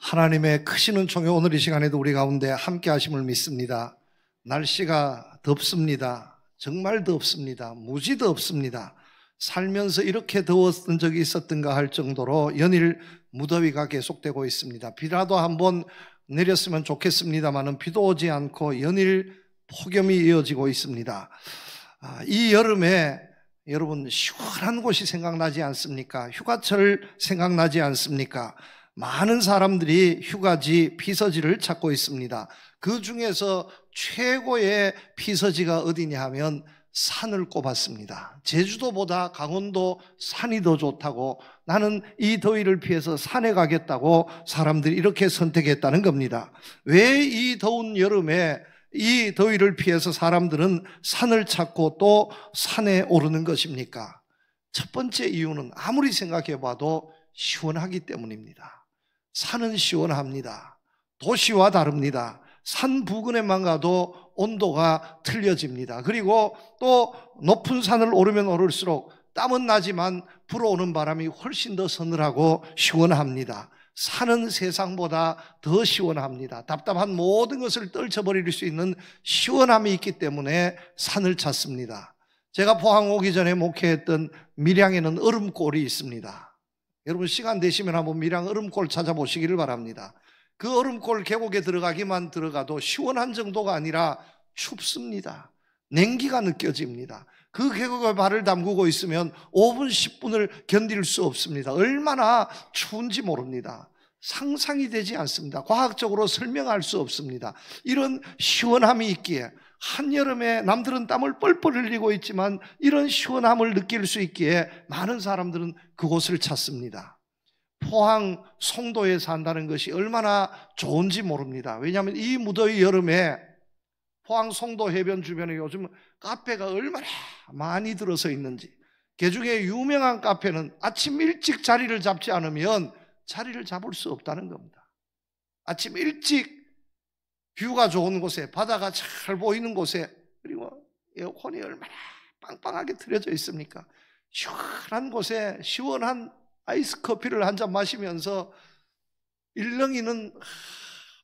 하나님의 크신 은총이 오늘 이 시간에도 우리 가운데 함께 하심을 믿습니다. 날씨가 덥습니다. 정말 덥습니다. 무지 덥습니다. 살면서 이렇게 더웠던 적이 있었던가 할 정도로 연일 무더위가 계속되고 있습니다. 비라도 한번 내렸으면 좋겠습니다마는 비도 오지 않고 연일 폭염이 이어지고 있습니다. 이 여름에 여러분 시원한 곳이 생각나지 않습니까? 휴가철 생각나지 않습니까? 많은 사람들이 휴가지, 피서지를 찾고 있습니다. 그 중에서 최고의 피서지가 어디냐 하면 산을 꼽았습니다. 제주도보다 강원도 산이 더 좋다고, 나는 이 더위를 피해서 산에 가겠다고 사람들이 이렇게 선택했다는 겁니다. 왜 이 더운 여름에 이 더위를 피해서 사람들은 산을 찾고 또 산에 오르는 것입니까? 첫 번째 이유는 아무리 생각해 봐도 시원하기 때문입니다. 산은 시원합니다. 도시와 다릅니다. 산 부근에만 가도 온도가 틀려집니다. 그리고 또 높은 산을 오르면 오를수록 땀은 나지만 불어오는 바람이 훨씬 더 서늘하고 시원합니다. 산은 세상보다 더 시원합니다. 답답한 모든 것을 떨쳐버릴 수 있는 시원함이 있기 때문에 산을 찾습니다. 제가 포항 오기 전에 목회했던 밀양에는 얼음골이 있습니다. 여러분 시간 되시면 한번 밀양 얼음골 찾아보시기를 바랍니다. 그 얼음골 계곡에 들어가기만 들어가도 시원한 정도가 아니라 춥습니다. 냉기가 느껴집니다. 그 계곡에 발을 담그고 있으면 5분, 10분을 견딜 수 없습니다. 얼마나 추운지 모릅니다. 상상이 되지 않습니다. 과학적으로 설명할 수 없습니다. 이런 시원함이 있기에, 한여름에 남들은 땀을 뻘뻘 흘리고 있지만 이런 시원함을 느낄 수 있기에 많은 사람들은 그곳을 찾습니다. 포항 송도에 산다는 것이 얼마나 좋은지 모릅니다. 왜냐하면 이 무더위 여름에 포항 송도 해변 주변에 요즘 카페가 얼마나 많이 들어서 있는지, 그중에 유명한 카페는 아침 일찍 자리를 잡지 않으면 자리를 잡을 수 없다는 겁니다. 아침 일찍 뷰가 좋은 곳에, 바다가 잘 보이는 곳에, 그리고 에어컨이 얼마나 빵빵하게 틀어져 있습니까? 시원한 곳에 시원한 아이스 커피를 한 잔 마시면서 일렁이는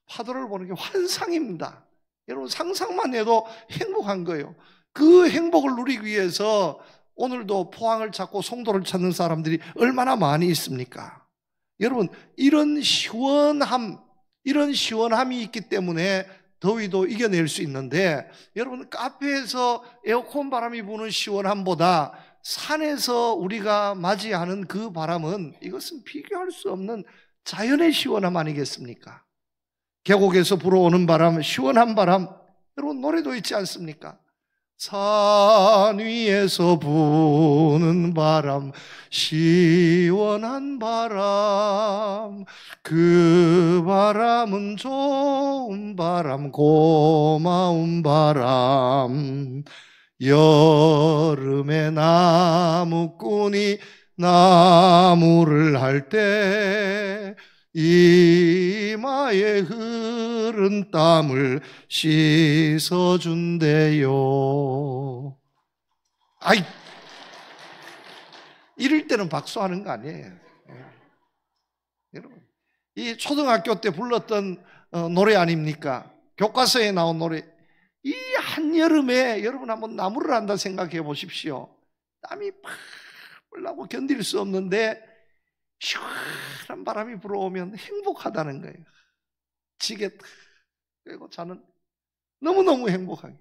파도를 보는 게 환상입니다. 여러분 상상만 해도 행복한 거예요. 그 행복을 누리기 위해서 오늘도 포항을 찾고 송도를 찾는 사람들이 얼마나 많이 있습니까? 여러분 이런 시원함이 있기 때문에 더위도 이겨낼 수 있는데, 여러분 카페에서 에어컨 바람이 부는 시원함보다 산에서 우리가 맞이하는 그 바람은, 이것은 비교할 수 없는 자연의 시원함 아니겠습니까? 계곡에서 불어오는 바람, 시원한 바람, 여러분 노래도 있지 않습니까? 산 위에서 부는 바람, 시원한 바람, 그 바람은 좋은 바람, 고마운 바람. 여름에 나무꾼이 나무를 할 때 이마에 흐른 땀을 씻어준대요. 아이, 이럴 때는 박수하는 거 아니에요. 여러분, 이 초등학교 때 불렀던 노래 아닙니까? 교과서에 나온 노래. 이 한여름에 여러분 한번 나무를 한다 생각해 보십시오. 땀이 팍 나고 견딜 수 없는데 시원한 바람이 불어오면 행복하다는 거예요. 지게 그리고 저는 너무너무 행복하게,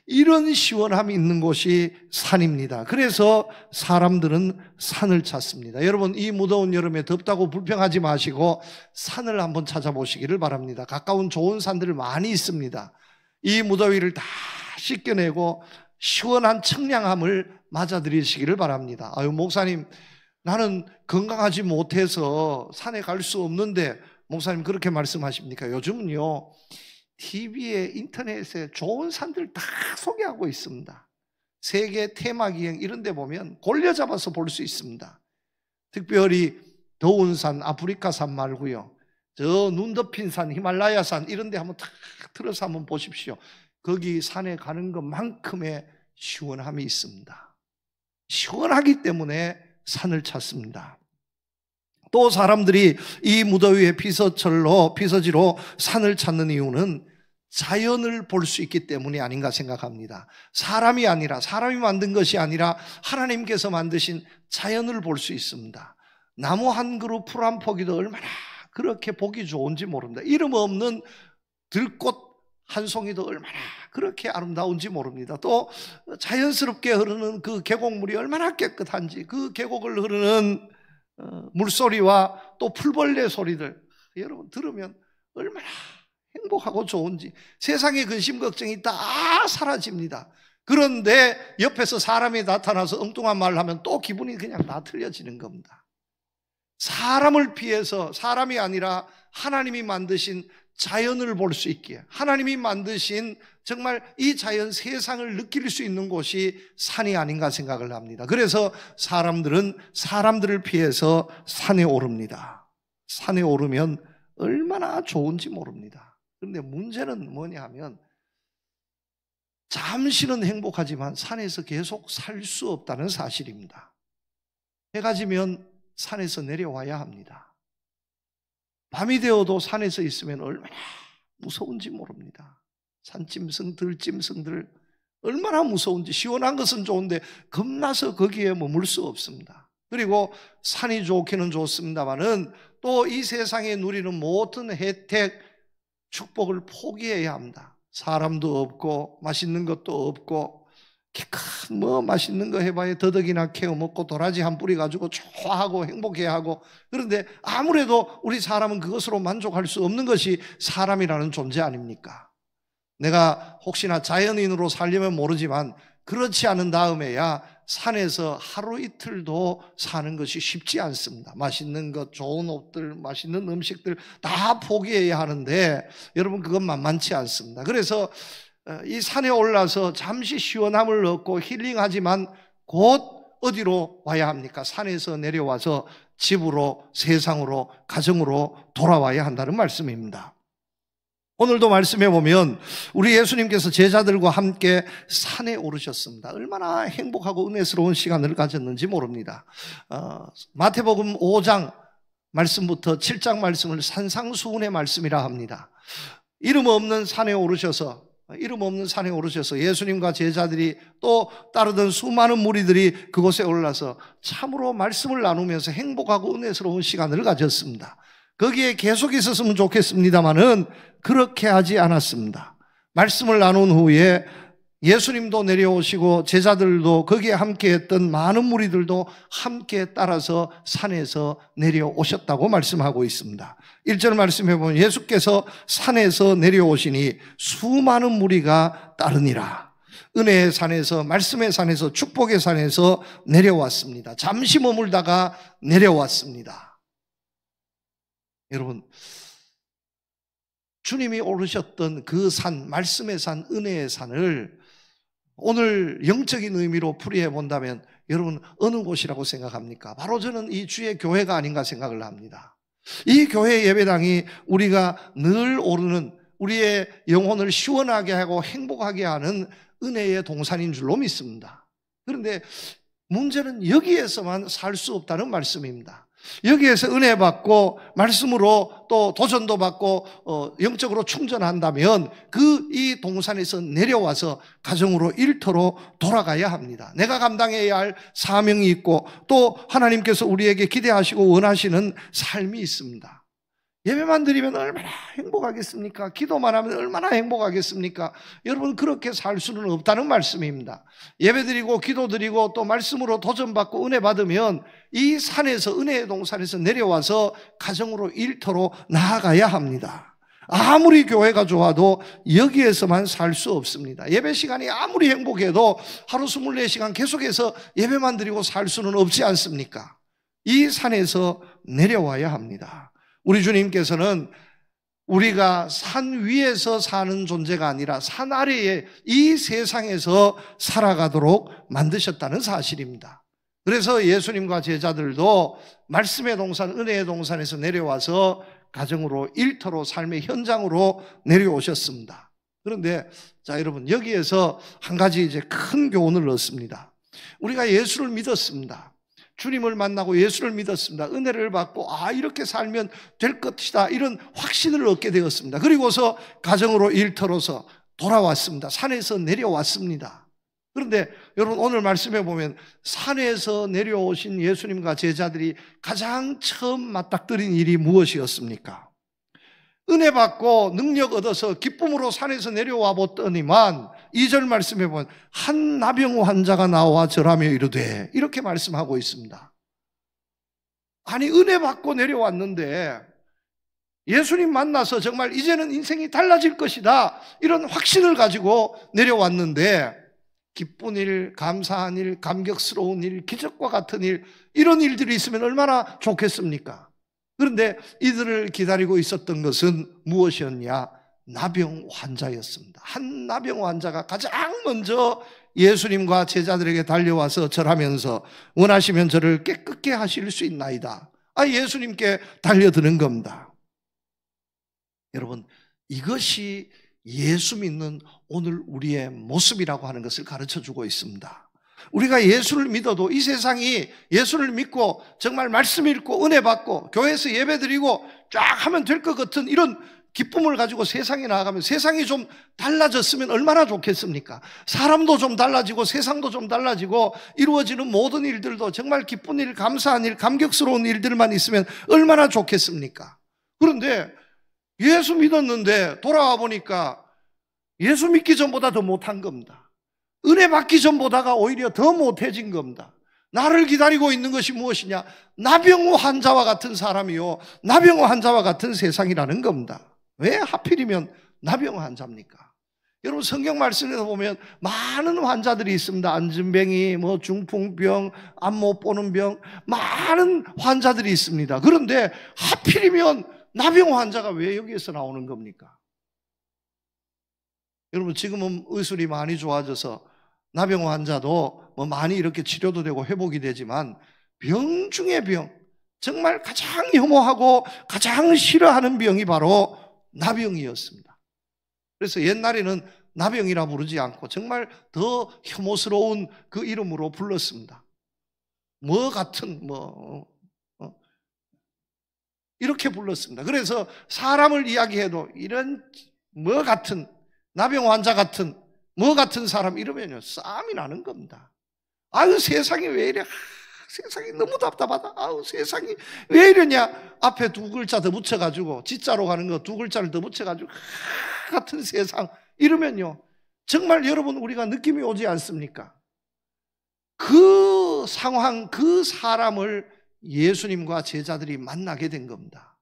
이런 시원함이 있는 곳이 산입니다. 그래서 사람들은 산을 찾습니다. 여러분 이 무더운 여름에 덥다고 불평하지 마시고 산을 한번 찾아보시기를 바랍니다. 가까운 좋은 산들 많이 있습니다. 이 무더위를 다 씻겨내고 시원한 청량함을 맞아들이시기를 바랍니다. 아유 목사님, 나는 건강하지 못해서 산에 갈 수 없는데, 목사님 그렇게 말씀하십니까? 요즘은요 TV에 인터넷에 좋은 산들 다 소개하고 있습니다. 세계 테마기행 이런 데 보면 골려잡아서 볼 수 있습니다. 특별히 더운 산, 아프리카 산 말고요, 저 눈 덮인 산, 히말라야 산 이런 데 한번 탁 틀어서 한번 보십시오. 거기 산에 가는 것만큼의 시원함이 있습니다. 시원하기 때문에 산을 찾습니다. 또 사람들이 이 무더위에 피서지로 산을 찾는 이유는 자연을 볼 수 있기 때문이 아닌가 생각합니다. 사람이 만든 것이 아니라 하나님께서 만드신 자연을 볼 수 있습니다. 나무 한 그루 풀 한 포기도 얼마나 그렇게 보기 좋은지 모릅니다. 이름 없는 들꽃 한 송이도 얼마나 그렇게 아름다운지 모릅니다. 또 자연스럽게 흐르는 그 계곡물이 얼마나 깨끗한지, 그 계곡을 흐르는 물소리와 또 풀벌레 소리들, 여러분 들으면 얼마나 행복하고 좋은지, 세상의 근심 걱정이 다 사라집니다. 그런데 옆에서 사람이 나타나서 엉뚱한 말을 하면 또 기분이 그냥 다 틀려지는 겁니다. 사람을 피해서, 사람이 아니라 하나님이 만드신 자연을 볼 수 있기에, 하나님이 만드신 정말 이 자연 세상을 느낄 수 있는 곳이 산이 아닌가 생각을 합니다. 그래서 사람들은 사람들을 피해서 산에 오릅니다. 산에 오르면 얼마나 좋은지 모릅니다. 그런데 문제는 뭐냐 하면, 잠시는 행복하지만 산에서 계속 살 수 없다는 사실입니다. 해가 지면 산에서 내려와야 합니다. 밤이 되어도 산에서 있으면 얼마나 무서운지 모릅니다. 산짐승, 들짐승들 얼마나 무서운지. 시원한 것은 좋은데 겁나서 거기에 머물 수 없습니다. 그리고 산이 좋기는 좋습니다마는 또 이 세상에 누리는 모든 혜택, 축복을 포기해야 합니다. 사람도 없고 맛있는 것도 없고, 큰 맛있는 거 해봐야 더덕이나 캐어 먹고 도라지 한 뿌리 가지고 좋아하고 행복해하고, 그런데 아무래도 우리 사람은 그것으로 만족할 수 없는 것이 사람이라는 존재 아닙니까? 내가 혹시나 자연인으로 살려면 모르지만 그렇지 않은 다음에야 산에서 하루 이틀도 사는 것이 쉽지 않습니다. 맛있는 것, 좋은 옷들, 맛있는 음식들 다 포기해야 하는데 여러분 그건 만만치 않습니다. 그래서 이 산에 올라서 잠시 시원함을 얻고 힐링하지만 곧 어디로 와야 합니까? 산에서 내려와서 집으로, 세상으로, 가정으로 돌아와야 한다는 말씀입니다. 오늘도 말씀해 보면 우리 예수님께서 제자들과 함께 산에 오르셨습니다. 얼마나 행복하고 은혜스러운 시간을 가졌는지 모릅니다. 마태복음 5장 말씀부터 7장 말씀을 산상수훈의 말씀이라 합니다. 이름 없는 산에 오르셔서 예수님과 제자들이 또 따르던 수많은 무리들이 그곳에 올라서 참으로 말씀을 나누면서 행복하고 은혜스러운 시간을 가졌습니다. 거기에 계속 있었으면 좋겠습니다마는 그렇게 하지 않았습니다. 말씀을 나눈 후에 예수님도 내려오시고 제자들도, 거기에 함께했던 많은 무리들도 함께 따라서 산에서 내려오셨다고 말씀하고 있습니다. 1절 말씀해 보면 예수께서 산에서 내려오시니 수많은 무리가 따르니라. 은혜의 산에서, 말씀의 산에서, 축복의 산에서 내려왔습니다. 잠시 머물다가 내려왔습니다. 여러분, 주님이 오르셨던 그 산, 말씀의 산, 은혜의 산을 오늘 영적인 의미로 풀이해 본다면 여러분 어느 곳이라고 생각합니까? 바로 저는 이 주의 교회가 아닌가 생각을 합니다. 이 교회 예배당이 우리가 늘 오르는, 우리의 영혼을 시원하게 하고 행복하게 하는 은혜의 동산인 줄로 믿습니다. 그런데 문제는 여기에서만 살 수 없다는 말씀입니다. 여기에서 은혜 받고 말씀으로 또 도전도 받고 영적으로 충전한다면 이 동산에서 내려와서 가정으로, 일터로 돌아가야 합니다. 내가 감당해야 할 사명이 있고 또 하나님께서 우리에게 기대하시고 원하시는 삶이 있습니다. 예배만 드리면 얼마나 행복하겠습니까? 기도만 하면 얼마나 행복하겠습니까? 여러분 그렇게 살 수는 없다는 말씀입니다. 예배 드리고 기도 드리고 또 말씀으로 도전받고 은혜 받으면 이 산에서, 은혜의 동산에서 내려와서 가정으로, 일터로 나아가야 합니다. 아무리 교회가 좋아도 여기에서만 살 수 없습니다. 예배 시간이 아무리 행복해도 하루 24시간 계속해서 예배만 드리고 살 수는 없지 않습니까? 이 산에서 내려와야 합니다. 우리 주님께서는 우리가 산 위에서 사는 존재가 아니라 산 아래에 이 세상에서 살아가도록 만드셨다는 사실입니다. 그래서 예수님과 제자들도 말씀의 동산, 은혜의 동산에서 내려와서 가정으로, 일터로, 삶의 현장으로 내려오셨습니다. 그런데 자 여러분, 여기에서 한 가지 이제 큰 교훈을 얻습니다. 우리가 예수를 믿었습니다. 주님을 만나고 예수를 믿었습니다. 은혜를 받고 이렇게 살면 될 것이다, 이런 확신을 얻게 되었습니다. 그리고서 가정으로 일터로서 돌아왔습니다. 산에서 내려왔습니다. 그런데 여러분, 오늘 말씀해 보면 산에서 내려오신 예수님과 제자들이 가장 처음 맞닥뜨린 일이 무엇이었습니까? 은혜 받고 능력 얻어서 기쁨으로 산에서 내려와 보더니만 2절 말씀해 보면 한 나병 환자가 나와 절하며 이르되, 이렇게 말씀하고 있습니다. 아니, 은혜 받고 내려왔는데 예수님 만나서 정말 이제는 인생이 달라질 것이다, 이런 확신을 가지고 내려왔는데 기쁜 일, 감사한 일, 감격스러운 일, 기적과 같은 일, 이런 일들이 있으면 얼마나 좋겠습니까? 그런데 이들을 기다리고 있었던 것은 무엇이었냐? 나병 환자였습니다. 한 나병 환자가 가장 먼저 예수님과 제자들에게 달려와서 절하면서 원하시면 저를 깨끗게 하실 수 있나이다, 예수님께 달려드는 겁니다. 여러분, 이것이 예수 믿는 오늘 우리의 모습이라고 하는 것을 가르쳐주고 있습니다. 우리가 예수를 믿어도 이 세상이 예수를 믿고 정말 말씀 읽고 은혜 받고 교회에서 예배 드리고 쫙 하면 될 것 같은 이런 기쁨을 가지고 세상에 나아가면, 세상이 좀 달라졌으면 얼마나 좋겠습니까? 사람도 좀 달라지고 세상도 좀 달라지고 이루어지는 모든 일들도 정말 기쁜 일, 감사한 일, 감격스러운 일들만 있으면 얼마나 좋겠습니까? 그런데 예수 믿었는데 돌아와 보니까 예수 믿기 전보다 더 못한 겁니다. 은혜 받기 전보다가 오히려 더 못해진 겁니다. 나를 기다리고 있는 것이 무엇이냐? 나병 환자와 같은 사람이요, 나병 환자와 같은 세상이라는 겁니다. 왜 하필이면 나병 환자입니까? 여러분, 성경 말씀에서 보면 많은 환자들이 있습니다. 안진병이, 중풍병, 앞 못 보는 병, 많은 환자들이 있습니다. 그런데 하필이면 나병 환자가 왜 여기에서 나오는 겁니까? 여러분, 지금은 의술이 많이 좋아져서 나병 환자도 많이 이렇게 치료도 되고 회복이 되지만 병 중에 병, 정말 가장 혐오하고 가장 싫어하는 병이 바로 나병이었습니다. 그래서 옛날에는 나병이라 부르지 않고 정말 더 혐오스러운 그 이름으로 불렀습니다. 이렇게 불렀습니다. 그래서 사람을 이야기해도 이런 같은 나병 환자 같은 같은 사람 이러면요, 싸움이 나는 겁니다. 세상이 왜 이래? 세상이 너무 답답하다. 세상이 왜 이러냐? 앞에 두 글자 더 붙여가지고, 지자로 가는 거 두 글자를 더 붙여가지고 같은 세상 이러면요, 정말 여러분, 우리가 느낌이 오지 않습니까? 그 상황, 그 사람을 예수님과 제자들이 만나게 된 겁니다.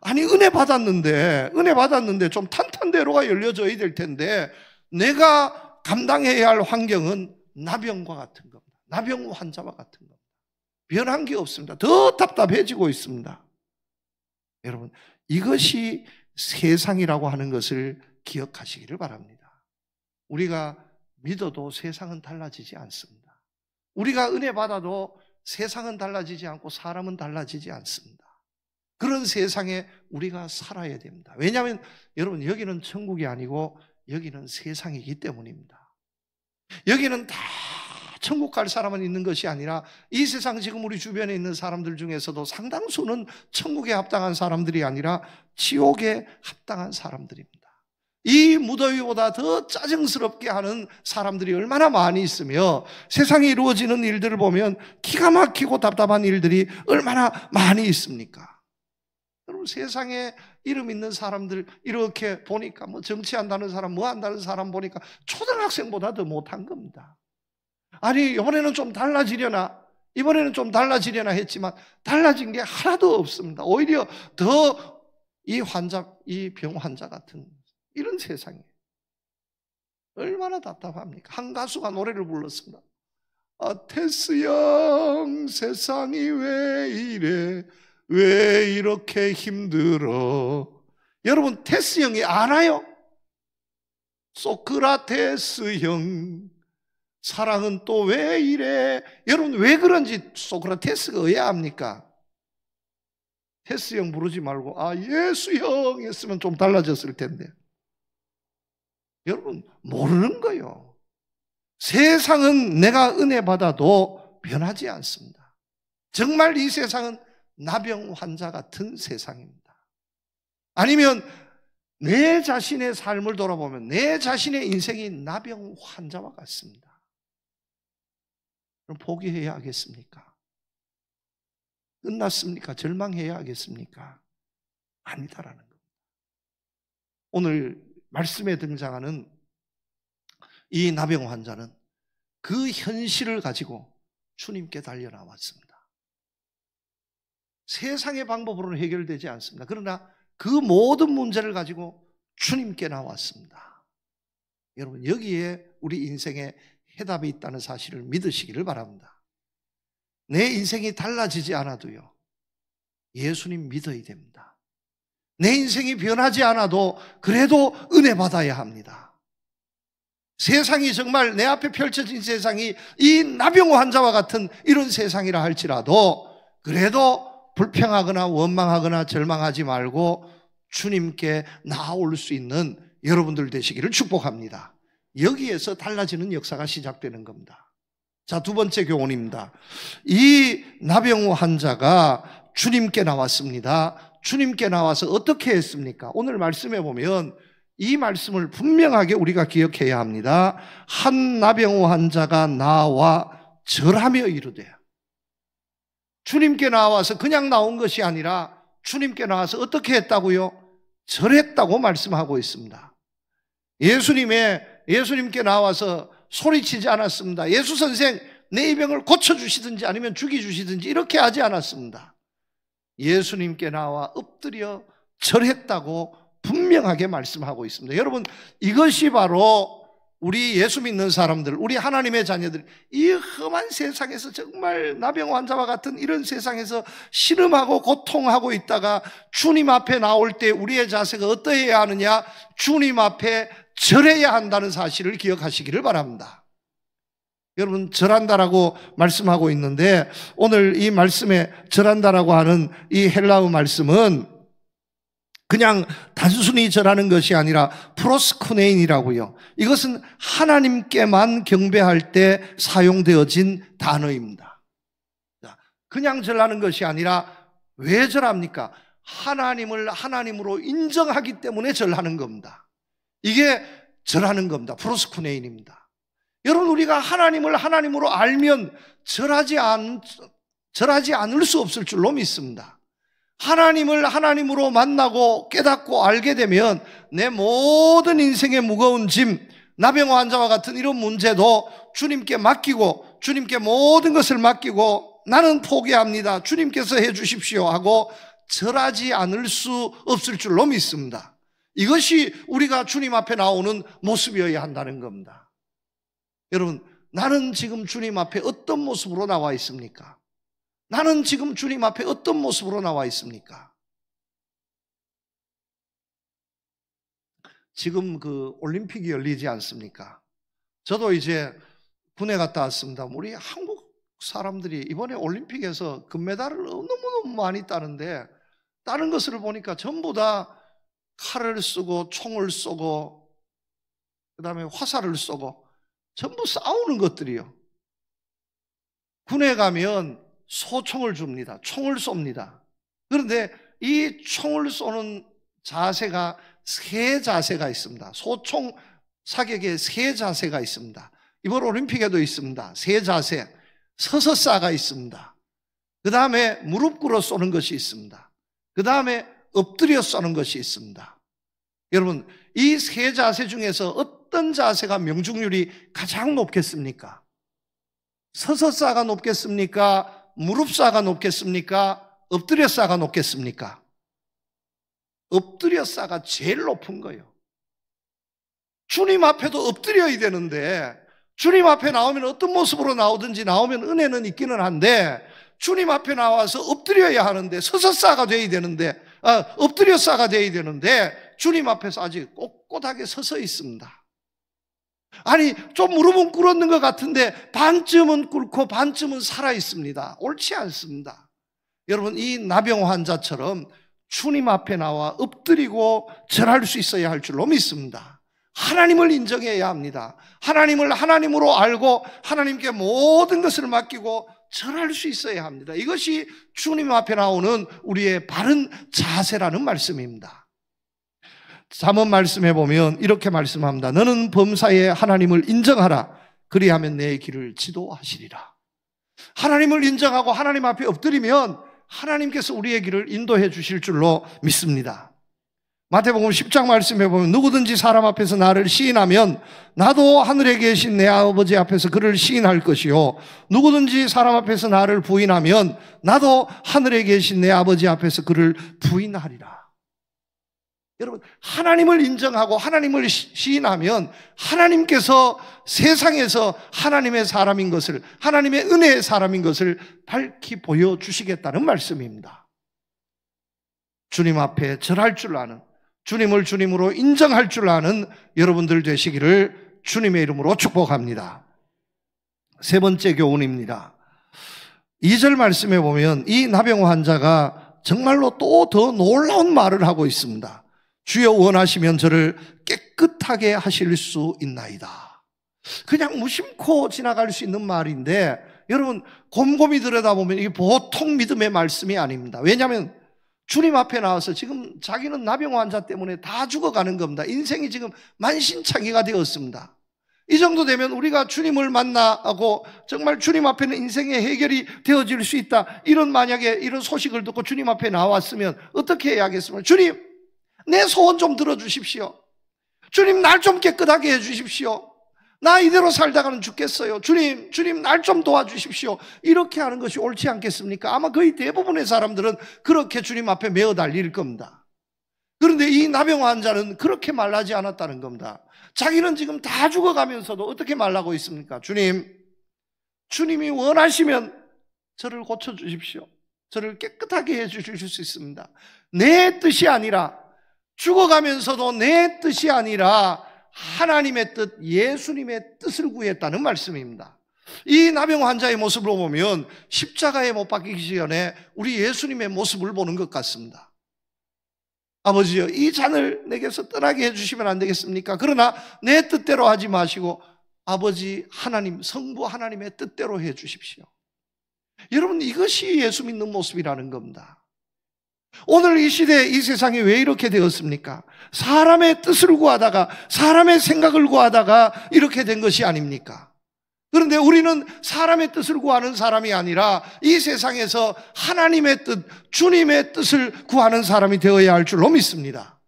아니, 은혜 받았는데 좀 탄탄대로가 열려져야 될 텐데 내가 감당해야 할 환경은 나병과 같은 겁니다. 나병 환자와 같은 겁니다. 변한 게 없습니다. 더 답답해지고 있습니다. 여러분, 이것이 세상이라고 하는 것을 기억하시기를 바랍니다. 우리가 믿어도 세상은 달라지지 않습니다. 우리가 은혜 받아도 세상은 달라지지 않고 사람은 달라지지 않습니다. 그런 세상에 우리가 살아야 됩니다. 왜냐하면 여러분, 여기는 천국이 아니고 여기는 세상이기 때문입니다. 여기는 다 천국 갈 사람은 있는 것이 아니라 이 세상 지금 우리 주변에 있는 사람들 중에서도 상당수는 천국에 합당한 사람들이 아니라 지옥에 합당한 사람들입니다. 이 무더위보다 더 짜증스럽게 하는 사람들이 얼마나 많이 있으며 세상에 이루어지는 일들을 보면 기가 막히고 답답한 일들이 얼마나 많이 있습니까? 여러분, 세상에 이름 있는 사람들 이렇게 보니까 정치한다는 사람, 한다는 사람 보니까 초등학생보다 더 못한 겁니다. 아니, 이번에는 좀 달라지려나 했지만 달라진 게 하나도 없습니다. 오히려 더 이 병 환자 같은 이런 세상에 얼마나 답답합니까? 한 가수가 노래를 불렀습니다. 테스 형, 세상이 왜 이래? 왜 이렇게 힘들어? 여러분, 테스 형이 알아요? 소크라테스 형, 사랑은 또 왜 이래? 여러분, 왜 그런지 소크라테스가 의아합니까? 테스 형 부르지 말고 예수 형 했으면 좀 달라졌을 텐데. 여러분, 모르는 거예요. 세상은 내가 은혜 받아도 변하지 않습니다. 정말 이 세상은 나병 환자 같은 세상입니다. 아니면 내 자신의 삶을 돌아보면 내 자신의 인생이 나병 환자와 같습니다. 그럼 포기해야 하겠습니까? 끝났습니까? 절망해야 하겠습니까? 아니다라는 겁니다. 오늘 말씀에 등장하는 이 나병 환자는 그 현실을 가지고 주님께 달려나왔습니다. 세상의 방법으로는 해결되지 않습니다. 그러나 그 모든 문제를 가지고 주님께 나왔습니다. 여러분, 여기에 우리 인생에 해답이 있다는 사실을 믿으시기를 바랍니다. 내 인생이 달라지지 않아도요, 예수님 믿어야 됩니다. 내 인생이 변하지 않아도 그래도 은혜 받아야 합니다. 세상이 정말 내 앞에 펼쳐진 세상이 이 나병 환자와 같은 이런 세상이라 할지라도 그래도 불평하거나 원망하거나 절망하지 말고 주님께 나아올 수 있는 여러분들 되시기를 축복합니다. 여기에서 달라지는 역사가 시작되는 겁니다. 자, 두 번째 교훈입니다. 이 나병 환자가 주님께 나왔습니다. 주님께 나와서 어떻게 했습니까? 오늘 말씀해 보면 이 말씀을 분명하게 우리가 기억해야 합니다. 한 나병 환자가 나와 절하며 이르되, 주님께 나와서 그냥 나온 것이 아니라 주님께 나와서 어떻게 했다고요? 절했다고 말씀하고 있습니다. 예수님께 나와서 소리치지 않았습니다. 예수 선생, 내 이 병을 고쳐주시든지 아니면 죽여주시든지 이렇게 하지 않았습니다. 예수님께 나와 엎드려 절했다고 분명하게 말씀하고 있습니다. 여러분, 이것이 바로 우리 예수 믿는 사람들, 우리 하나님의 자녀들, 이 험한 세상에서 정말 나병 환자와 같은 이런 세상에서 신음하고 고통하고 있다가 주님 앞에 나올 때 우리의 자세가 어떠해야 하느냐? 주님 앞에 절해야 한다는 사실을 기억하시기를 바랍니다. 여러분, 절한다라고 말씀하고 있는데 오늘 이 말씀에 절한다라고 하는 이 헬라어 말씀은 그냥 단순히 절하는 것이 아니라 프로스쿠네인이라고요. 이것은 하나님께만 경배할 때 사용되어진 단어입니다. 그냥 절하는 것이 아니라 왜 절합니까? 하나님을 하나님으로 인정하기 때문에 절하는 겁니다. 이게 절하는 겁니다. 프로스쿠네인입니다. 여러분, 우리가 하나님을 하나님으로 알면 절하지 않을 수 없을 줄로 믿습니다. 하나님을 하나님으로 만나고 깨닫고 알게 되면 내 모든 인생의 무거운 짐, 나병 환자와 같은 이런 문제도 주님께 맡기고 주님께 모든 것을 맡기고 나는 포기합니다, 주님께서 해 주십시오 하고 절하지 않을 수 없을 줄로 믿습니다. 이것이 우리가 주님 앞에 나오는 모습이어야 한다는 겁니다. 여러분, 나는 지금 주님 앞에 어떤 모습으로 나와 있습니까? 나는 지금 주님 앞에 어떤 모습으로 나와 있습니까? 지금 그 올림픽이 열리지 않습니까? 저도 이제 군에 갔다 왔습니다. 우리 한국 사람들이 이번에 올림픽에서 금메달을 너무너무 많이 따는데 다른 것을 보니까 전부 다 칼을 쓰고 총을 쏘고 그다음에 화살을 쏘고 전부 싸우는 것들이요. 군에 가면 소총을 줍니다. 총을 쏩니다. 그런데 이 총을 쏘는 자세가 세 자세가 있습니다. 소총 사격에 세 자세가 있습니다. 이번 올림픽에도 있습니다. 세 자세. 서서 쏴가 있습니다. 그 다음에 무릎 꿇어 쏘는 것이 있습니다. 그 다음에 엎드려 쏘는 것이 있습니다. 여러분, 이 세 자세 중에서 어떤 자세가 명중률이 가장 높겠습니까? 서서 쏴가 높겠습니까? 무릎 쏴가 높겠습니까? 엎드려 쏴가 높겠습니까? 엎드려 쏴가 제일 높은 거예요. 주님 앞에도 엎드려야 되는데 주님 앞에 나오면 어떤 모습으로 나오든지 나오면 은혜는 있기는 한데 주님 앞에 나와서 엎드려야 하는데 서서 쏴가 돼야 되는데 엎드려 쏴가 돼야 되는데 주님 앞에서 아직 꼿꼿하게 서서 있습니다. 아니, 좀 무릎은 꿇었는 것 같은데 반쯤은 꿇고 반쯤은 살아 있습니다. 옳지 않습니다. 여러분, 이 나병 환자처럼 주님 앞에 나와 엎드리고 절할 수 있어야 할 줄로 믿습니다. 하나님을 인정해야 합니다. 하나님을 하나님으로 알고 하나님께 모든 것을 맡기고 절할 수 있어야 합니다. 이것이 주님 앞에 나오는 우리의 바른 자세라는 말씀입니다. 잠언 말씀해 보면 이렇게 말씀합니다. 너는 범사에 하나님을 인정하라. 그리하면 내 길을 지도하시리라. 하나님을 인정하고 하나님 앞에 엎드리면 하나님께서 우리의 길을 인도해 주실 줄로 믿습니다. 마태복음 10장 말씀해 보면 누구든지 사람 앞에서 나를 시인하면 나도 하늘에 계신 내 아버지 앞에서 그를 시인할 것이요, 누구든지 사람 앞에서 나를 부인하면 나도 하늘에 계신 내 아버지 앞에서 그를 부인하리라. 여러분, 하나님을 인정하고 하나님을 시인하면 하나님께서 세상에서 하나님의 사람인 것을, 하나님의 은혜의 사람인 것을 밝히 보여주시겠다는 말씀입니다. 주님 앞에 절할 줄 아는, 주님을 주님으로 인정할 줄 아는 여러분들 되시기를 주님의 이름으로 축복합니다. 세 번째 교훈입니다. 2절 말씀에 보면 이 나병 환자가 정말로 또 더 놀라운 말을 하고 있습니다. 주여 원하시면 저를 깨끗하게 하실 수 있나이다. 그냥 무심코 지나갈 수 있는 말인데 여러분, 곰곰이 들여다보면 이게 보통 믿음의 말씀이 아닙니다. 왜냐하면 주님 앞에 나와서 지금 자기는 나병 환자 때문에 다 죽어가는 겁니다. 인생이 지금 만신창이가 되었습니다. 이 정도 되면 우리가 주님을 만나고 정말 주님 앞에는 인생의 해결이 되어질 수 있다, 만약에 이런 소식을 듣고 주님 앞에 나왔으면 어떻게 해야겠습니까? 주님, 내 소원 좀 들어주십시오. 주님, 날 좀 깨끗하게 해주십시오. 나 이대로 살다가는 죽겠어요. 주님 날 좀 도와주십시오. 이렇게 하는 것이 옳지 않겠습니까? 아마 거의 대부분의 사람들은 그렇게 주님 앞에 메어 달릴 겁니다. 그런데 이 나병 환자는 그렇게 말하지 않았다는 겁니다. 자기는 지금 다 죽어가면서도 어떻게 말하고 있습니까? 주님이 원하시면 저를 고쳐주십시오. 저를 깨끗하게 해주실 수 있습니다. 내 뜻이 아니라, 죽어가면서도 내 뜻이 아니라 하나님의 뜻, 예수님의 뜻을 구했다는 말씀입니다. 이 나병 환자의 모습을 보면 십자가에 못 박히기 전에 우리 예수님의 모습을 보는 것 같습니다. 아버지여, 이 잔을 내게서 떠나게 해주시면 안 되겠습니까? 그러나 내 뜻대로 하지 마시고 아버지 하나님, 성부 하나님의 뜻대로 해주십시오. 여러분, 이것이 예수 믿는 모습이라는 겁니다. 오늘 이 시대, 이 세상이 왜 이렇게 되었습니까? 사람의 뜻을 구하다가, 사람의 생각을 구하다가 이렇게 된 것이 아닙니까? 그런데 우리는 사람의 뜻을 구하는 사람이 아니라 이 세상에서 하나님의 뜻, 주님의 뜻을 구하는 사람이 되어야 할 줄로 믿습니다.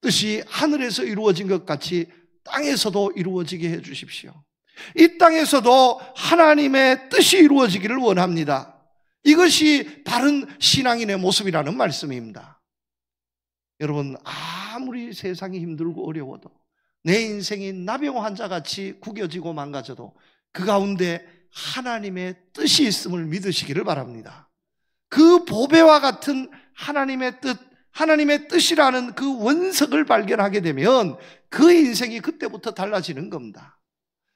뜻이 하늘에서 이루어진 것 같이 땅에서도 이루어지게 해 주십시오. 이 땅에서도 하나님의 뜻이 이루어지기를 원합니다. 이것이 바른 신앙인의 모습이라는 말씀입니다. 여러분, 아무리 세상이 힘들고 어려워도, 내 인생이 나병 환자같이 구겨지고 망가져도 그 가운데 하나님의 뜻이 있음을 믿으시기를 바랍니다. 그 보배와 같은 하나님의 뜻, 하나님의 뜻이라는 그 원석을 발견하게 되면 그 인생이 그때부터 달라지는 겁니다.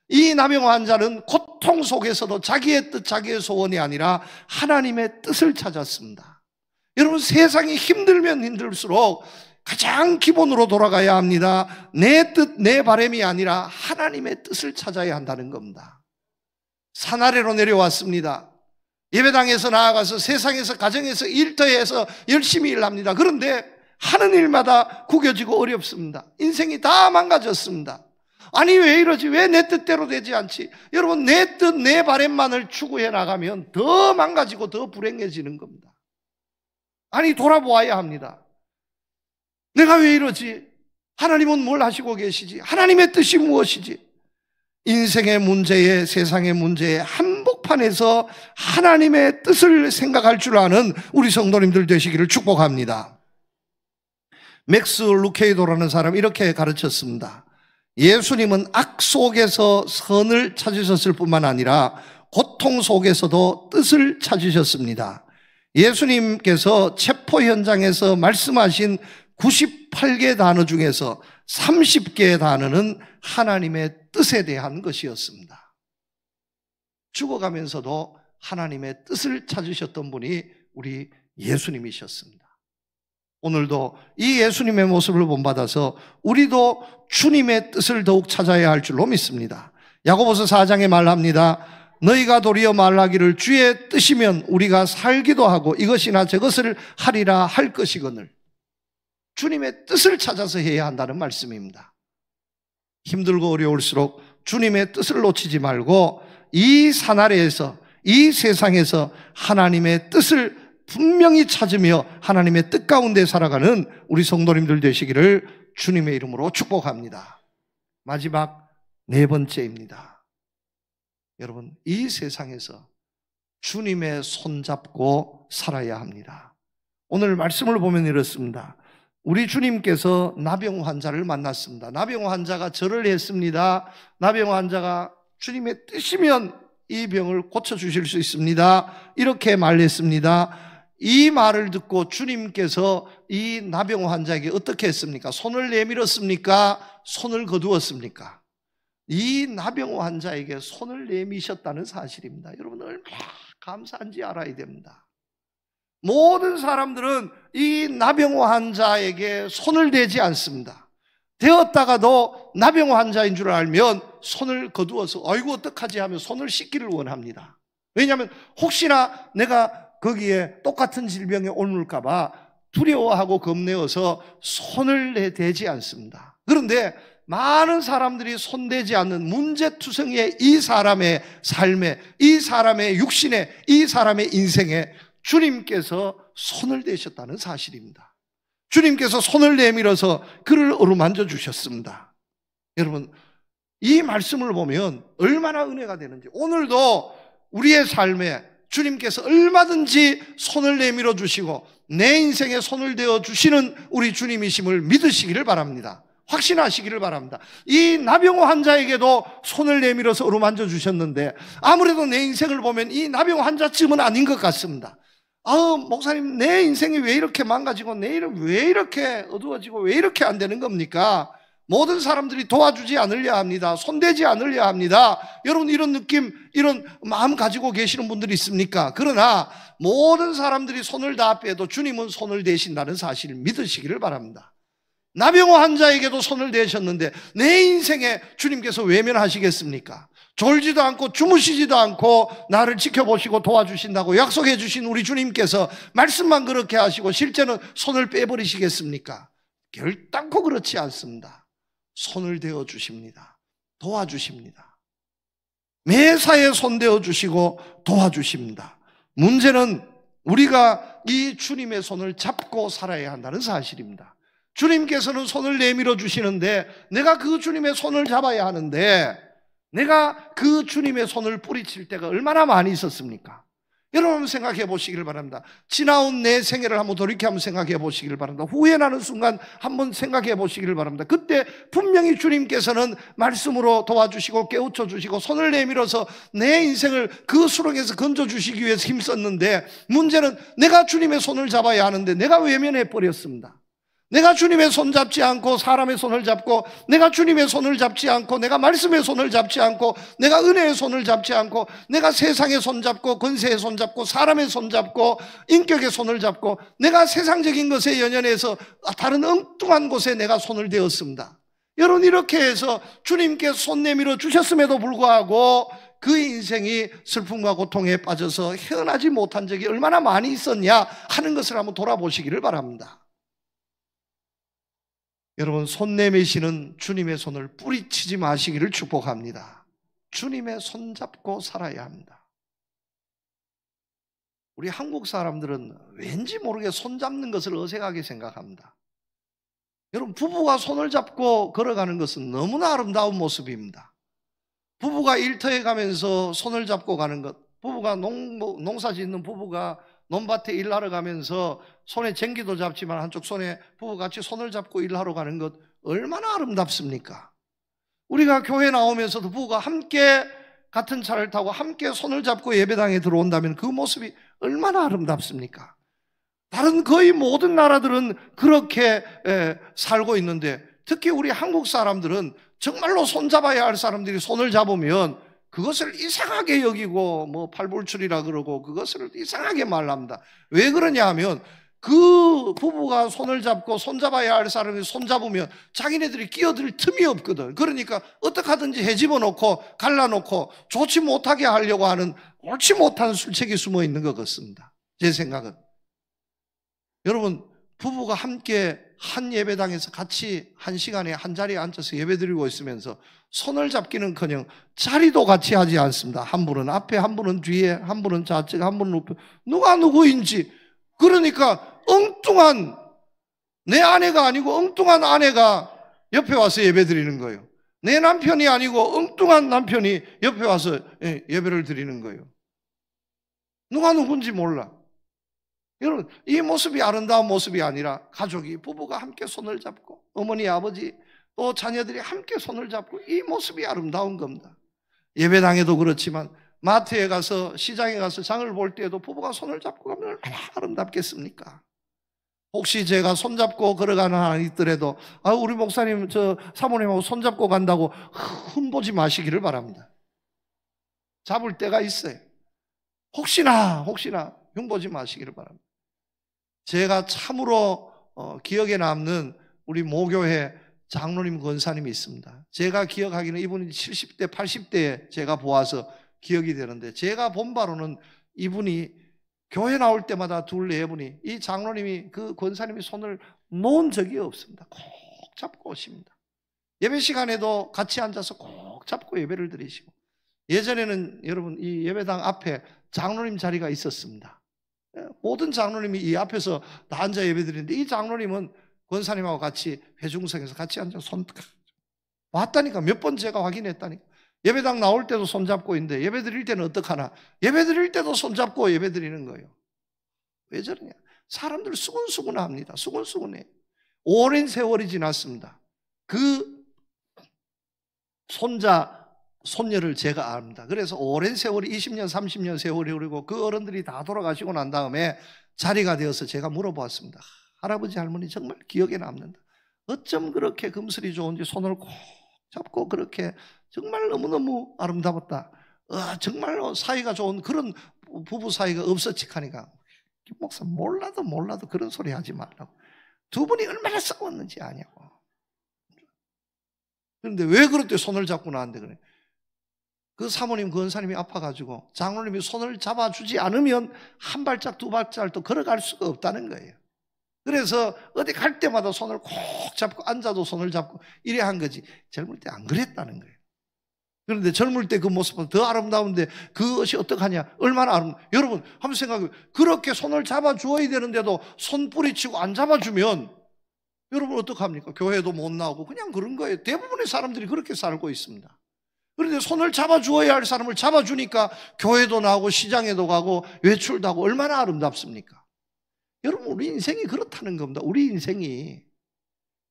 이 나병 환자는 고통 속에서도 자기의 뜻, 자기의 소원이 아니라 하나님의 뜻을 찾았습니다. 여러분, 세상이 힘들면 힘들수록 가장 기본으로 돌아가야 합니다. 내 뜻, 내 바람이 아니라 하나님의 뜻을 찾아야 한다는 겁니다. 산 아래로 내려왔습니다. 예배당에서 나아가서 세상에서, 가정에서, 일터에서 열심히 일합니다. 그런데 하는 일마다 구겨지고 어렵습니다. 인생이 다 망가졌습니다. 아니, 왜 이러지? 왜 내 뜻대로 되지 않지? 여러분, 내 뜻, 내 바람만을 추구해 나가면 더 망가지고 더 불행해지는 겁니다. 아니, 돌아보아야 합니다. 내가 왜 이러지? 하나님은 뭘 하시고 계시지? 하나님의 뜻이 무엇이지? 인생의 문제에, 세상의 문제에 한복판에서 하나님의 뜻을 생각할 줄 아는 우리 성도님들 되시기를 축복합니다. 맥스 루케이도라는 사람이 이렇게 가르쳤습니다. 예수님은 악 속에서 선을 찾으셨을 뿐만 아니라 고통 속에서도 뜻을 찾으셨습니다. 예수님께서 체포 현장에서 말씀하신 98개의 단어 중에서 30개의 단어는 하나님의 뜻에 대한 것이었습니다. 죽어가면서도 하나님의 뜻을 찾으셨던 분이 우리 예수님이셨습니다. 오늘도 이 예수님의 모습을 본받아서 우리도 주님의 뜻을 더욱 찾아야 할 줄로 믿습니다. 야고보서 4장에 말합니다. 너희가 도리어 말하기를 주의 뜻이면 우리가 살기도 하고 이것이나 저것을 하리라 할 것이거늘. 주님의 뜻을 찾아서 해야 한다는 말씀입니다. 힘들고 어려울수록 주님의 뜻을 놓치지 말고 이 사나리에서, 이 세상에서 하나님의 뜻을 분명히 찾으며 하나님의 뜻 가운데 살아가는 우리 성도님들 되시기를 주님의 이름으로 축복합니다. 마지막 네 번째입니다. 여러분, 이 세상에서 주님의 손잡고 살아야 합니다. 오늘 말씀을 보면 이렇습니다. 우리 주님께서 나병 환자를 만났습니다. 나병 환자가 절을 했습니다. 나병 환자가 주님의 뜻이면 이 병을 고쳐주실 수 있습니다. 이렇게 말했습니다. 이 말을 듣고 주님께서 이 나병 환자에게 어떻게 했습니까? 손을 내밀었습니까? 손을 거두었습니까? 이 나병 환자에게 손을 내미셨다는 사실입니다. 여러분, 얼마나 감사한지 알아야 됩니다. 모든 사람들은 이 나병 환자에게 손을 대지 않습니다. 되었다가도 나병 환자인 줄 알면 손을 거두어서 아이고 어떡하지 하며 손을 씻기를 원합니다. 왜냐하면 혹시나 내가 거기에 똑같은 질병에 옮을까 봐 두려워하고 겁내어서 손을 내대지 않습니다. 그런데 많은 사람들이 손대지 않는 문제투성이의 이 사람의 삶에, 이 사람의 육신에, 이 사람의 인생에 주님께서 손을 대셨다는 사실입니다. 주님께서 손을 내밀어서 그를 어루만져 주셨습니다. 여러분, 이 말씀을 보면 얼마나 은혜가 되는지, 오늘도 우리의 삶에 주님께서 얼마든지 손을 내밀어 주시고 내 인생에 손을 대어 주시는 우리 주님이심을 믿으시기를 바랍니다. 확신하시기를 바랍니다. 이 나병 환자에게도 손을 내밀어서 어루만져 주셨는데 아무래도 내 인생을 보면 이 나병 환자쯤은 아닌 것 같습니다. 목사님, 내 인생이 왜 이렇게 망가지고 내 일은 왜 이렇게 어두워지고 왜 이렇게 안 되는 겁니까? 모든 사람들이 도와주지 않으려 합니다. 손대지 않으려 합니다. 여러분, 이런 느낌, 이런 마음 가지고 계시는 분들이 있습니까? 그러나 모든 사람들이 손을 다 빼도 주님은 손을 대신다는 사실을 믿으시기를 바랍니다. 나병 환자에게도 손을 대셨는데 내 인생에 주님께서 외면하시겠습니까? 졸지도 않고 주무시지도 않고 나를 지켜보시고 도와주신다고 약속해 주신 우리 주님께서 말씀만 그렇게 하시고 실제는 손을 빼버리시겠습니까? 결단코 그렇지 않습니다. 손을 대어 주십니다. 도와주십니다. 매사에 손 대어 주시고 도와주십니다. 문제는 우리가 이 주님의 손을 잡고 살아야 한다는 사실입니다. 주님께서는 손을 내밀어 주시는데 내가 그 주님의 손을 잡아야 하는데 내가 그 주님의 손을 뿌리칠 때가 얼마나 많이 있었습니까? 여러분 생각해 보시기를 바랍니다. 지나온 내 생애를 한번 돌이켜 한번 생각해 보시기를 바랍니다. 후회나는 순간 한번 생각해 보시기를 바랍니다. 그때 분명히 주님께서는 말씀으로 도와주시고 깨우쳐 주시고 손을 내밀어서 내 인생을 그 수렁에서 건져 주시기 위해서 힘썼는데 문제는 내가 주님의 손을 잡아야 하는데 내가 외면해 버렸습니다. 내가 주님의 손 잡지 않고 사람의 손을 잡고 내가 주님의 손을 잡지 않고 내가 말씀의 손을 잡지 않고 내가 은혜의 손을 잡지 않고 내가 세상의 손 잡고 권세의 손 잡고 사람의 손 잡고 인격의 손을 잡고 내가 세상적인 것에 연연해서 다른 엉뚱한 곳에 내가 손을 대었습니다. 여러분, 이렇게 해서 주님께 손 내밀어 주셨음에도 불구하고 그 인생이 슬픔과 고통에 빠져서 헤어나지 못한 적이 얼마나 많이 있었냐 하는 것을 한번 돌아보시기를 바랍니다. 여러분, 손 내미시는 주님의 손을 뿌리치지 마시기를 축복합니다. 주님의 손 잡고 살아야 합니다. 우리 한국 사람들은 왠지 모르게 손 잡는 것을 어색하게 생각합니다. 여러분, 부부가 손을 잡고 걸어가는 것은 너무나 아름다운 모습입니다. 부부가 일터에 가면서 손을 잡고 가는 것, 부부가 농사 짓는 부부가 논밭에 일하러 가면서 손에 쟁기도 잡지만 한쪽 손에 부부같이 손을 잡고 일하러 가는 것 얼마나 아름답습니까? 우리가 교회 나오면서도 부부가 함께 같은 차를 타고 함께 손을 잡고 예배당에 들어온다면 그 모습이 얼마나 아름답습니까? 다른 거의 모든 나라들은 그렇게 살고 있는데 특히 우리 한국 사람들은 정말로 손잡아야 할 사람들이 손을 잡으면 그것을 이상하게 여기고 팔불출이라 그러고 그것을 이상하게 말합니다. 왜 그러냐 하면 그 부부가 손을 잡고 손잡아야 할 사람이 손잡으면 자기네들이 끼어들 틈이 없거든. 그러니까 어떻게 하든지 헤집어 놓고 갈라놓고 좋지 못하게 하려고 하는 옳지 못한 술책이 숨어 있는 것 같습니다. 제 생각은. 여러분, 부부가 함께 한 예배당에서 같이 한 시간에 한 자리에 앉아서 예배드리고 있으면서 손을 잡기는커녕 자리도 같이 하지 않습니다. 한 분은 앞에, 한 분은 뒤에, 한 분은 좌측, 한 분은 우편. 누가 누구인지. 그러니까 엉뚱한, 내 아내가 아니고 엉뚱한 아내가 옆에 와서 예배드리는 거예요. 내 남편이 아니고 엉뚱한 남편이 옆에 와서 예배를 드리는 거예요. 누가 누군지 몰라. 여러분, 이 모습이 아름다운 모습이 아니라 가족이, 부부가 함께 손을 잡고 어머니, 아버지, 또 자녀들이 함께 손을 잡고 이 모습이 아름다운 겁니다. 예배당에도 그렇지만 마트에 가서, 시장에 가서 장을 볼 때에도 부부가 손을 잡고 가면 얼마나 아름답겠습니까? 혹시 제가 손잡고 걸어가는 한 있더라도 우리 목사님, 저 사모님하고 손잡고 간다고 흠보지 마시기를 바랍니다. 잡을 때가 있어요. 혹시나 흉보지 마시기를 바랍니다. 제가 참으로 기억에 남는 우리 모교회 장로님 권사님이 있습니다. 제가 기억하기는 이분이 70대, 80대에 제가 보아서 기억이 되는데, 제가 본 바로는 이분이 교회 나올 때마다 둘, 네 분이, 이 장로님이, 그 권사님이 손을 놓은 적이 없습니다. 꼭 잡고 오십니다. 예배 시간에도 같이 앉아서 꼭 잡고 예배를 드리시고, 예전에는 여러분 이 예배당 앞에 장로님 자리가 있었습니다. 모든 장로님이 이 앞에서 다 앉아 예배드리는데, 이 장로님은 권사님하고 같이 회중석에서 같이 앉아 손 왔다니까. 몇 번 제가 확인했다니까. 예배당 나올 때도 손잡고 있는데 예배 드릴 때는 어떡하나? 예배 드릴 때도 손잡고 예배 드리는 거예요. 왜 저러냐? 사람들 수근수근합니다. 수근수근해. 오랜 세월이 지났습니다. 그 손녀를 제가 압니다. 그래서 오랜 세월이 20년, 30년 세월이 흐르고 그 어른들이 다 돌아가시고 난 다음에 자리가 되어서 제가 물어보았습니다. 할아버지, 할머니 정말 기억에 남는다. 어쩜 그렇게 금슬이 좋은지 손을 꼭 잡고 그렇게 정말 너무너무 아름다웠다. 정말로 사이가 좋은 그런 부부 사이가 없어지니까, 김 목사 몰라도 그런 소리 하지 말라고. 두 분이 얼마나 싸웠는지 아냐고. 그런데 왜 그렇게 손을 잡고 나왔는데 그래? 그 사모님, 권사님이 아파가지고 장로님이 손을 잡아주지 않으면 한 발짝 두 발짝도 걸어갈 수가 없다는 거예요. 그래서 어디 갈 때마다 손을 꼭 잡고, 앉아도 손을 잡고 이래 한 거지, 젊을 때 안 그랬다는 거예요. 그런데 젊을 때 그 모습은 더 아름다운데 그것이 어떡하냐? 얼마나 여러분 한번 생각해요. 그렇게 손을 잡아주어야 되는데도 손 뿌리치고 안 잡아주면 여러분 어떡합니까? 교회도 못 나오고 그냥 그런 거예요. 대부분의 사람들이 그렇게 살고 있습니다. 그런데 손을 잡아주어야 할 사람을 잡아주니까 교회도 나오고 시장에도 가고 외출도 하고 얼마나 아름답습니까? 여러분, 우리 인생이 그렇다는 겁니다. 우리 인생이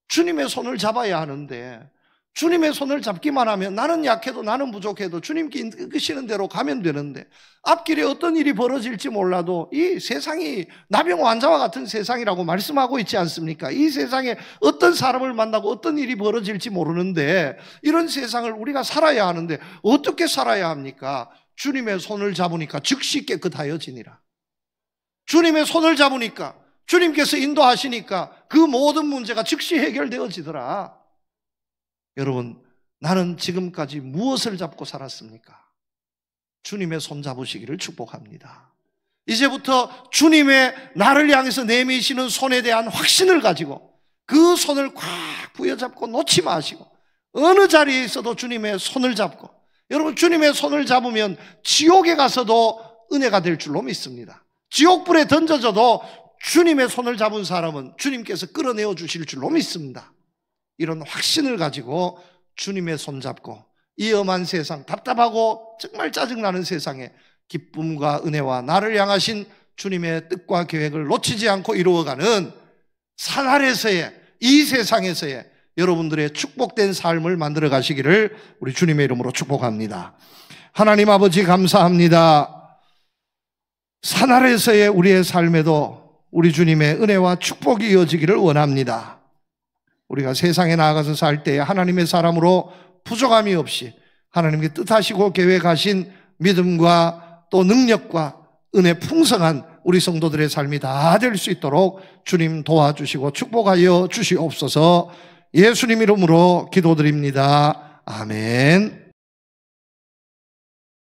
주님의 손을 잡아야 하는데, 주님의 손을 잡기만 하면 나는 약해도 나는 부족해도 주님께 이끄시는 대로 가면 되는데, 앞길에 어떤 일이 벌어질지 몰라도 이 세상이 나병 환자와 같은 세상이라고 말씀하고 있지 않습니까? 이 세상에 어떤 사람을 만나고 어떤 일이 벌어질지 모르는데, 이런 세상을 우리가 살아야 하는데 어떻게 살아야 합니까? 주님의 손을 잡으니까 즉시 깨끗하여지니라. 주님의 손을 잡으니까, 주님께서 인도하시니까 그 모든 문제가 즉시 해결되어지더라. 여러분, 나는 지금까지 무엇을 잡고 살았습니까? 주님의 손 잡으시기를 축복합니다. 이제부터 주님의 나를 향해서 내미시는 손에 대한 확신을 가지고 그 손을 꽉 부여잡고 놓지 마시고, 어느 자리에 있어도 주님의 손을 잡고, 여러분, 주님의 손을 잡으면 지옥에 가서도 은혜가 될 줄로 믿습니다. 지옥불에 던져져도 주님의 손을 잡은 사람은 주님께서 끌어내어 주실 줄로 믿습니다. 이런 확신을 가지고 주님의 손 잡고 이 험한 세상, 답답하고 정말 짜증나는 세상에 기쁨과 은혜와 나를 향하신 주님의 뜻과 계획을 놓치지 않고 이루어가는 산 아래서의, 이 세상에서의 여러분들의 축복된 삶을 만들어 가시기를 우리 주님의 이름으로 축복합니다. 하나님 아버지, 감사합니다. 산 아래서의 우리의 삶에도 우리 주님의 은혜와 축복이 이어지기를 원합니다. 우리가 세상에 나아가서 살 때 하나님의 사람으로 부족함이 없이 하나님께 뜻하시고 계획하신 믿음과 또 능력과 은혜 풍성한 우리 성도들의 삶이 다 될 수 있도록 주님 도와주시고 축복하여 주시옵소서. 예수님 이름으로 기도드립니다. 아멘.